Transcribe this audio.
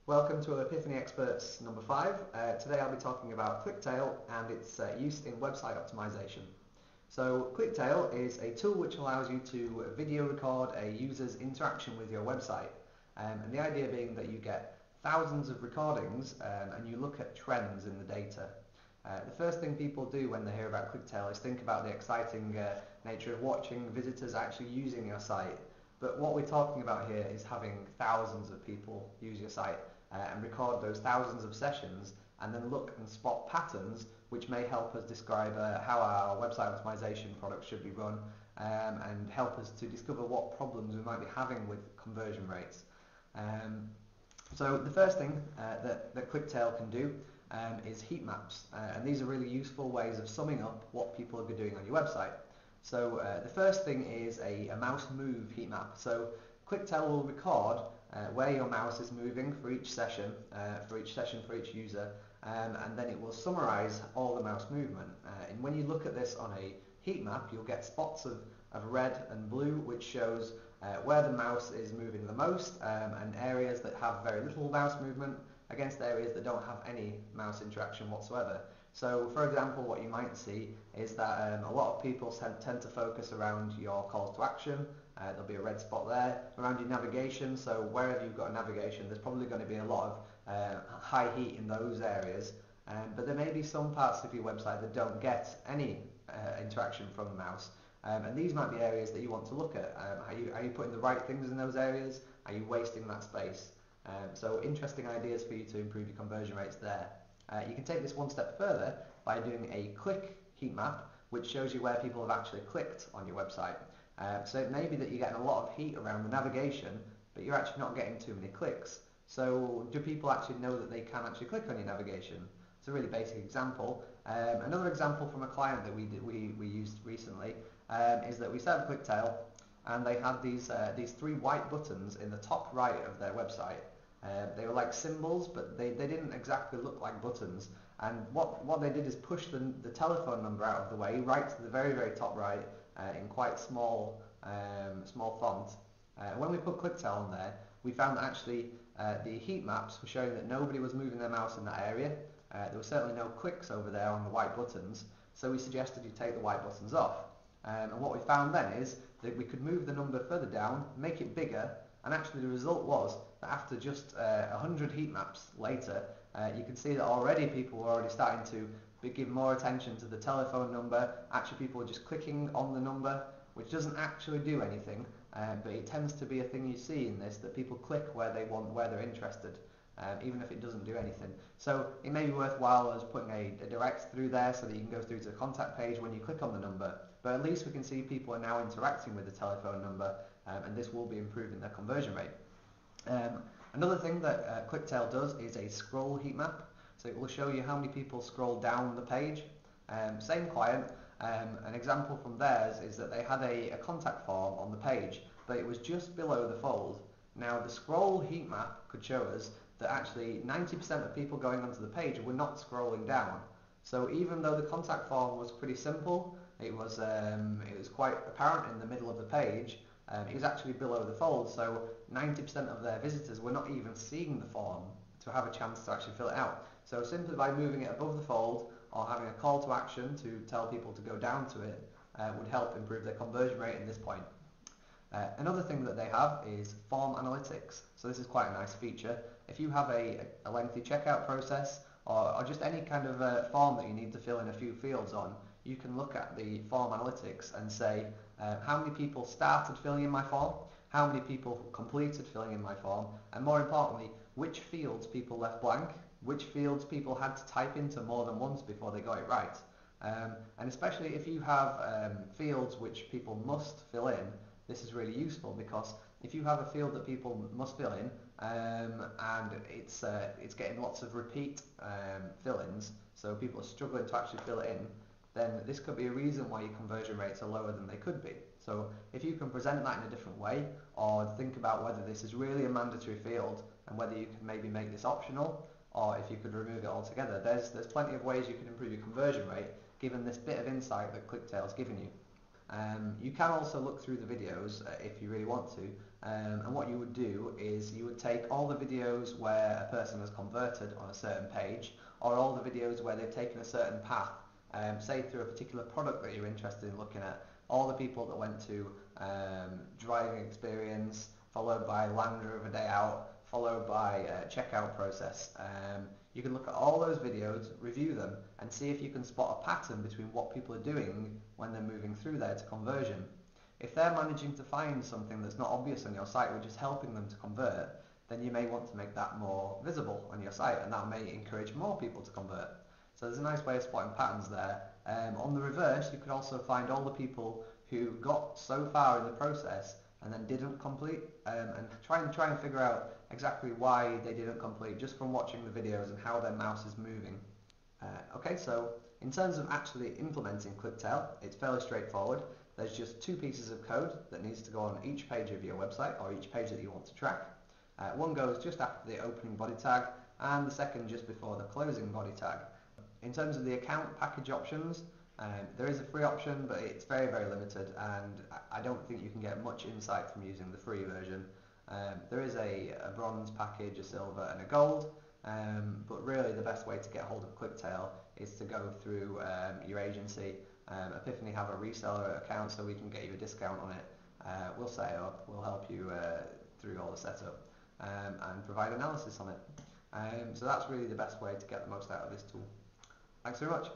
Welcome to Epiphany Experts number 5. Today I'll be talking about ClickTale and its use in website optimization. So ClickTale is a tool which allows you to video record a user's interaction with your website. And the idea being that you get thousands of recordings and you look at trends in the data. The first thing people do when they hear about ClickTale is think about the exciting nature of watching visitors actually using your site. But what we're talking about here is having thousands of people use your site and record those thousands of sessions and then look and spot patterns which may help us describe how our website optimization product should be run and help us to discover what problems we might be having with conversion rates. So the first thing that ClickTale can do is heat maps, and these are really useful ways of summing up what people are doing on your website. So the first thing is a mouse move heat map. So ClickTale will record where your mouse is moving for each session, for each user, and then it will summarize all the mouse movement. And when you look at this on a heat map, you'll get spots of red and blue, which shows where the mouse is moving the most, and areas that have very little mouse movement against areas that don't have any mouse interaction whatsoever. So, for example, what you might see is that a lot of people tend to focus around your calls to action. There'll be a red spot there. Around your navigation, so wherever you've got a navigation, there's probably going to be a lot of high heat in those areas. But there may be some parts of your website that don't get any interaction from the mouse. And these might be areas that you want to look at. Are you putting the right things in those areas? Are you wasting that space? So interesting ideas for you to improve your conversion rates there. You can take this one step further by doing a click heat map, which shows you where people have actually clicked on your website. So it may be that you're getting a lot of heat around the navigation, but you're actually not getting too many clicks. So do people actually know that they can actually click on your navigation? It's a really basic example. Another example from a client that we used recently is that we set up ClickTale, and they had these 3 white buttons in the top right of their website. They were like symbols, but they didn't exactly look like buttons. And what they did is push the telephone number out of the way, right to the very, very top right, in quite small font. When we put ClickTale on there, we found that actually the heat maps were showing that nobody was moving their mouse in that area. There were certainly no clicks over there on the white buttons, so we suggested you take the white buttons off. And what we found then is that we could move the number further down, make it bigger, and actually the result was that after just 100 heat maps later, you can see that already people were already starting to give more attention to the telephone number. Actually, people were just clicking on the number, which doesn't actually do anything, but it tends to be a thing you see in this, that people click where they're interested, even if it doesn't do anything. So it may be worthwhile as putting a direct through there so that you can go through to the contact page when you click on the number. But at least we can see people are now interacting with the telephone number, and this will be improving their conversion rate. Another thing that ClickTale does is a scroll heat map. So it will show you how many people scroll down the page. Same client, an example from theirs is that they had a contact form on the page, but it was just below the fold. Now the scroll heat map could show us that actually 90% of people going onto the page were not scrolling down. So even though the contact form was pretty simple, it was quite apparent in the middle of the page, it was actually below the fold, so 90% of their visitors were not even seeing the form to have a chance to actually fill it out. So simply by moving it above the fold or having a call to action to tell people to go down to it would help improve their conversion rate in this point. Another thing that they have is form analytics. So this is quite a nice feature. If you have a lengthy checkout process or just any kind of form that you need to fill in a few fields on, you can look at the form analytics and say how many people started filling in my form, how many people completed filling in my form, and more importantly, which fields people left blank, which fields people had to type into more than once before they got it right. And especially if you have fields which people must fill in, this is really useful, because if you have a field that people must fill in and it's getting lots of repeat fill-ins, so people are struggling to actually fill it in, then this could be a reason why your conversion rates are lower than they could be. So if you can present that in a different way, or think about whether this is really a mandatory field and whether you can maybe make this optional, or if you could remove it altogether, there's plenty of ways you can improve your conversion rate given this bit of insight that ClickTale's given you. You can also look through the videos if you really want to And what you would do is you would take all the videos where a person has converted on a certain page, or all the videos where they've taken a certain path, say through a particular product that you're interested in looking at, all the people that went to driving experience, followed by Land Rover Day Out, followed by checkout process. You can look at all those videos, review them, and see if you can spot a pattern between what people are doing when they're moving through there to conversion. If they're managing to find something that's not obvious on your site, which is helping them to convert, then you may want to make that more visible on your site, and that may encourage more people to convert. So there's a nice way of spotting patterns there. On the reverse, you could also find all the people who got so far in the process and then didn't complete, and try and figure out exactly why they didn't complete just from watching the videos and how their mouse is moving. Okay, so in terms of actually implementing ClickTale, it's fairly straightforward. There's just two pieces of code that needs to go on each page of your website, or each page that you want to track. One goes just after the opening body tag, and the second just before the closing body tag. In terms of the account package options, there is a free option, but it's very, very limited, and I don't think you can get much insight from using the free version. There is a bronze package, a silver, and a gold, but really the best way to get hold of ClickTale is to go through your agency. Epiphany have a reseller account, so we can get you a discount on it. We'll set it up, we'll help you through all the setup, and provide analysis on it. So that's really the best way to get the most out of this tool. Thanks very much.